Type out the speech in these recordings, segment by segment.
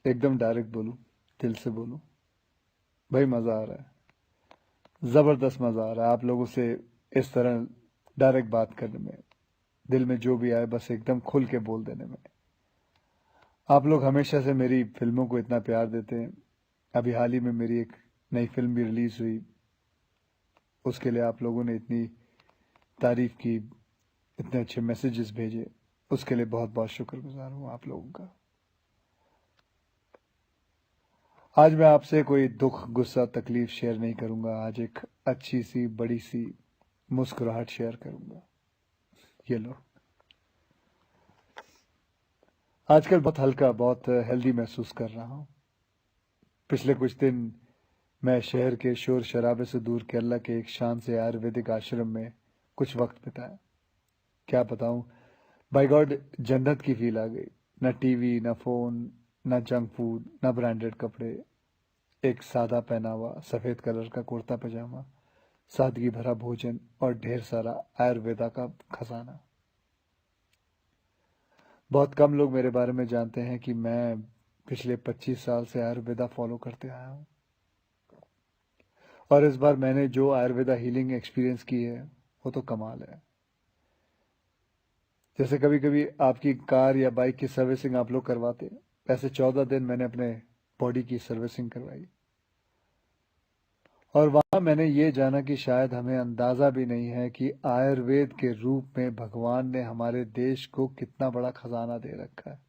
एकदम डायरेक्ट बोलूं, दिल से बोलूं, भाई मजा आ रहा है, जबरदस्त मजा आ रहा है आप लोगों से इस तरह डायरेक्ट बात करने में, दिल में जो भी आए बस एकदम खुल के बोल देने में। आप लोग हमेशा से मेरी फिल्मों को इतना प्यार देते हैं। अभी हाल ही में मेरी एक नई फिल्म भी रिलीज हुई, उसके लिए आप लोगों ने इतनी तारीफ की, इतने अच्छे मैसेजेस भेजे, उसके लिए बहुत बहुत शुक्रगुजार हूं आप लोगों का। आज मैं आपसे कोई दुख, गुस्सा, तकलीफ शेयर नहीं करूंगा। आज एक अच्छी सी बड़ी सी मुस्कुराहट शेयर करूंगा। ये लो। आजकल बहुत हल्का, बहुत हेल्दी महसूस कर रहा हूं। पिछले कुछ दिन मैं शहर के शोर शराबे से दूर केरला के एक शांत से आयुर्वेदिक आश्रम में कुछ वक्त बिताया। क्या बताऊं, बाय गॉड जन्नत की फील आ गई। न टीवी, न फोन, न जंक फूड, न ब्रांडेड कपड़े, एक सादा पहनावा, सफेद कलर का कुर्ता पजामा, सादगी भरा भोजन और ढेर सारा आयुर्वेदा का खजाना। बहुत कम लोग मेरे बारे में जानते हैं कि मैं पिछले 25 साल से आयुर्वेदा फॉलो करते आया हूं। और इस बार मैंने जो आयुर्वेदा हीलिंग एक्सपीरियंस की है वो तो कमाल है। जैसे कभी कभी आपकी कार या बाइक की सर्विसिंग आप लोग करवाते हैं, ऐसे 14 दिन मैंने अपने बॉडी की सर्विसिंग करवाई। और वहां मैंने ये जाना कि शायद हमें अंदाजा भी नहीं है कि आयुर्वेद के रूप में भगवान ने हमारे देश को कितना बड़ा खजाना दे रखा है,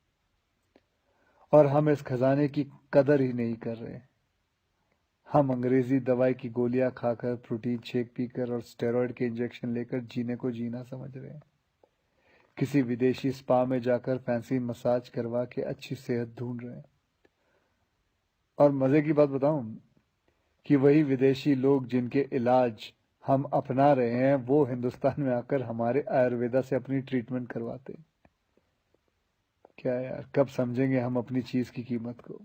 और हम इस खजाने की कदर ही नहीं कर रहे। हम अंग्रेजी दवाई की गोलियां खाकर, प्रोटीन शेक पीकर और स्टेरॉइड के इंजेक्शन लेकर जीने को जीना समझ रहे हैं। किसी विदेशी स्पा में जाकर फैंसी मसाज करवा के अच्छी सेहत ढूंढ रहे हैं। और मजे की बात बताऊं कि वही विदेशी लोग जिनके इलाज हम अपना रहे हैं, वो हिंदुस्तान में आकर हमारे आयुर्वेदा से अपनी ट्रीटमेंट करवाते हैं। क्या यार, कब समझेंगे हम अपनी चीज की कीमत को।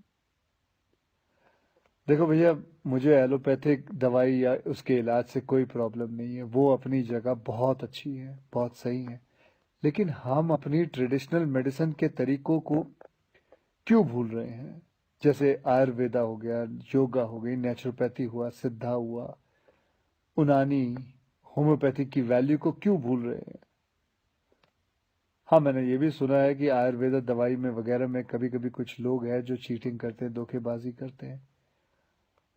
देखो भैया, मुझे एलोपैथिक दवाई या उसके इलाज से कोई प्रॉब्लम नहीं है, वो अपनी जगह बहुत अच्छी है, बहुत सही है। लेकिन हम अपनी ट्रेडिशनल मेडिसिन के तरीकों को क्यों भूल रहे हैं? जैसे आयुर्वेदा हो गया, योगा हो गई, नेचुरोपैथी हुआ, सिद्धा हुआ, उनानी, होम्योपैथी की वैल्यू को क्यों भूल रहे हैं? हाँ, मैंने ये भी सुना है कि आयुर्वेदा दवाई में वगैरह में कभी कभी कुछ लोग हैं जो चीटिंग करते हैं, धोखेबाजी करते हैं,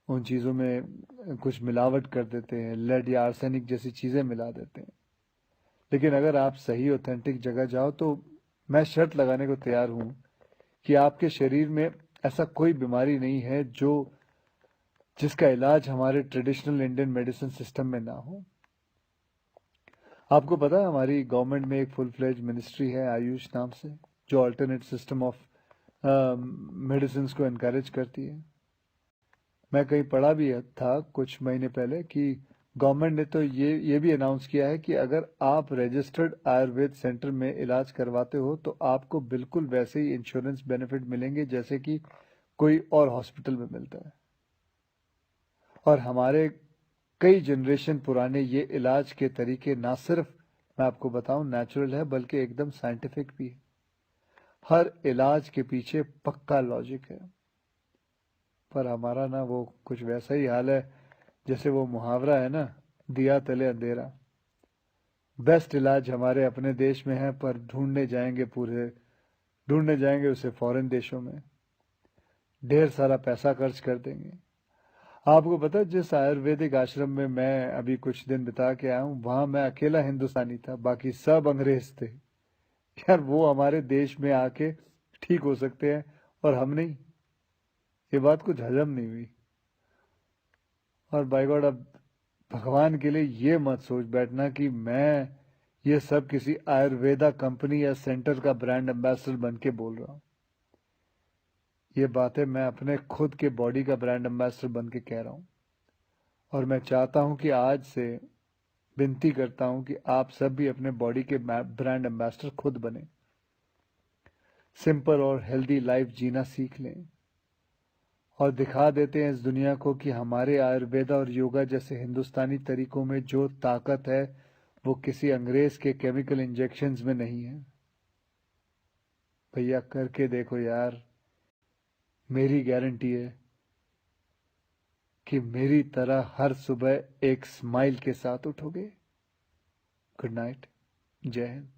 उन चीज़ों में कुछ मिलावट कर देते हैं, लेड या आर्सेनिक जैसी चीज़ें मिला देते हैं। लेकिन अगर आप सही ऑथेंटिक जगह जाओ तो मैं शर्त लगाने को तैयार हूं कि आपके शरीर में ऐसा कोई बीमारी नहीं है जो जिसका इलाज हमारे ट्रेडिशनल इंडियन मेडिसिन सिस्टम में ना हो। आपको पता है हमारी गवर्नमेंट में एक फुल फ्लेज मिनिस्ट्री है आयुष नाम से, जो अल्टरनेट सिस्टम ऑफ मेडिसिन को एनकरेज करती है। मैं कहीं पढ़ा भी था कुछ महीने पहले कि गवर्नमेंट ने तो ये भी अनाउंस किया है कि अगर आप रजिस्टर्ड आयुर्वेद सेंटर में इलाज करवाते हो तो आपको बिल्कुल वैसे ही इंश्योरेंस बेनिफिट मिलेंगे जैसे कि कोई और हॉस्पिटल में मिलता है। और हमारे कई जनरेशन पुराने ये इलाज के तरीके ना सिर्फ, मैं आपको बताऊं, नेचुरल है, बल्कि एकदम साइंटिफिक भी है। हर इलाज के पीछे पक्का लॉजिक है। पर हमारा ना वो कुछ वैसा ही हाल है जैसे वो मुहावरा है ना, दिया तले अंधेरा। बेस्ट इलाज हमारे अपने देश में है, पर ढूंढने जाएंगे उसे फॉरेन देशों में, ढेर सारा पैसा खर्च कर देंगे। आपको पता है, जिस आयुर्वेदिक आश्रम में मैं अभी कुछ दिन बिता के आया हूँ, वहां मैं अकेला हिंदुस्तानी था, बाकी सब अंग्रेज थे। यार वो हमारे देश में आके ठीक हो सकते हैं और हम नहीं। ये बात कुछ हजम नहीं हुई। और बाय गॉड, अब भगवान के लिए ये मत सोच बैठना कि मैं ये सब किसी आयुर्वेदा कंपनी या सेंटर का ब्रांड एम्बेसडर बन के बोल रहा हूँ। ये बातें मैं अपने खुद के बॉडी का ब्रांड एम्बेसडर बन के कह रहा हूँ। और मैं चाहता हूँ कि आज से विनती करता हूँ कि आप सब भी अपने बॉडी के ब्रांड एम्बेसडर खुद बने, सिंपल और हेल्दी लाइफ जीना सीख लें और दिखा देते हैं इस दुनिया को कि हमारे आयुर्वेदा और योगा जैसे हिंदुस्तानी तरीकों में जो ताकत है वो किसी अंग्रेज के केमिकल इंजेक्शंस में नहीं है। भैया करके देखो यार, मेरी गारंटी है कि मेरी तरह हर सुबह एक स्माइल के साथ उठोगे। गुड नाइट, जय हिंद।